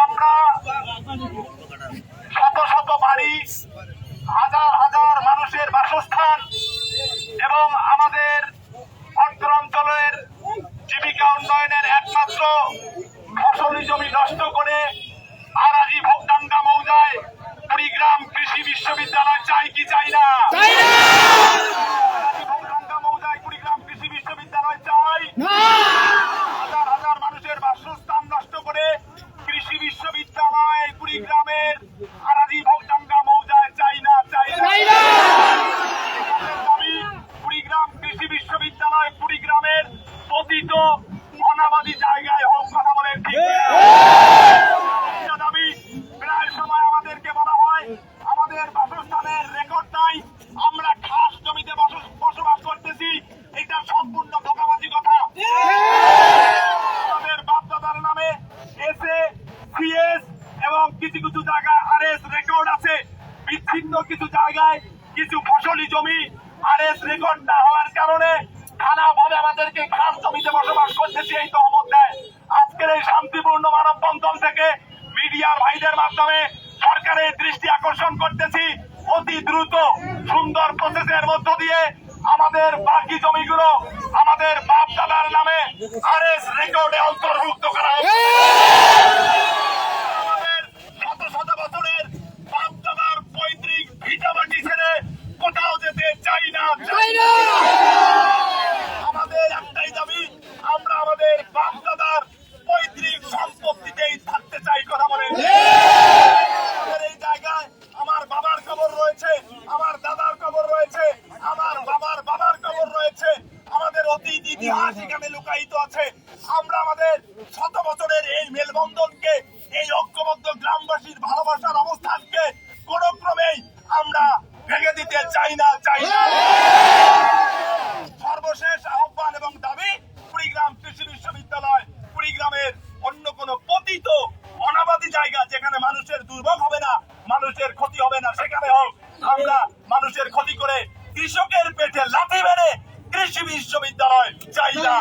আমরা শত শত বাড়ি, হাজার হাজার মানুষের বাসস্থান এবং আমাদের অত্র অঞ্চলের জীবিকা উন্নয়নের একমাত্র ফসলি জমি নষ্ট করে আরাজি ভোগডাঙ্গা মৌজায় কুড়িগ্রাম কৃষি বিশ্ববিদ্যালয় চাই কি চাই না? ভোগডাঙ্গা মৌজায় কুড়িগ্রাম কৃষি বিশ্ববিদ্যালয় চাই। হাজার হাজার মানুষের বাসস্থান নষ্ট করে কৃষি বিশ্ববিদ্যালয় কুড়িগ্রামের আরাজি ভোগডাঙ্গা মৌজায় চাই না, চাই না। দাবি কুড়িগ্রাম কৃষি বিশ্ববিদ্যালয় কুড়িগ্রামের পতিত অনাবাদী জায়গায় হোক, কথা বলেন ঠিক? দাবি প্রায় সময় আমাদেরকে বলা হয় আমাদের বাসস্থানের রেকর্ড নাই, আমরা খাস জমিতে বসবাস করতেছি। এটা সম্পূর্ণ ধোঁকাবাজি কথা। আমাদের বাপদাদার নামে এসএ, সিএস এবং কিছু কিছু জায়গায় আরএস রেকর্ড আছে। বিচ্ছিন্ন কিছু জায়গায় কিছু ফসলি জমি আরএস রেকর্ড না হওয়ার কারণে খানাভাবে আমাদেরকে খাস জমিতে বসবাস করতেছি, এই তহমত দেয়। আজকের এই শান্তিপূর্ণ মানববন্ধন থেকে মিডিয়ার ভাইদের মাধ্যমে সরকারের দৃষ্টি আকর্ষণ করতেছি, অতি দ্রুত সুন্দর প্রসেসের মধ্য দিয়ে আমাদের বাকি জমিগুলো আমাদের বাপ দাদার নামে আরএস রেকর্ডে অন্তর্ভুক্ত করা হবে। আমাদের শত শত বছরের বাপ দাদার পৈতৃক ভিটামাটি ছেড়ে কোথাও যেতে চাই না, চাই না। আমাদের একটাই দাবি, আমরা আমাদের বাপ দাদার পৈতৃক সম্পত্তিতেই থাকতে চাই, কথা বলেন। এই জায়গায় আমার বাবার কবর রয়েছে, আমার দাদার কবর রয়েছে, আমার বাবার বাবার কবর রয়েছে, আমাদের অতীত ইতিহাস এখানে লুকায়িত আছে। আমরা আমাদের শত বছরের এই মেলবন্ধনকে, এই ঐক্যবদ্ধ গ্রামবাসীর ভালোবাসার অবস্থানকে কোন ক্রমেই আমরা ভেঙে দিতে চাই না, চাই না। সর্বশেষ আহ্বান এবং দাবি, কুড়িগ্রাম কৃষি বিশ্ববিদ্যালয় কুড়িগ্রামের অন্য কোন পতিত অনাবাদী জায়গা যেখানে মানুষের দুর্ভোগ হবে না, মানুষের ক্ষতি হবে না, সেখানে হোক। আমরা মানুষের ক্ষতি করে কৃষকের পেটে লাথি মেরে কৃষি বিশ্ববিদ্যালয় চাই না।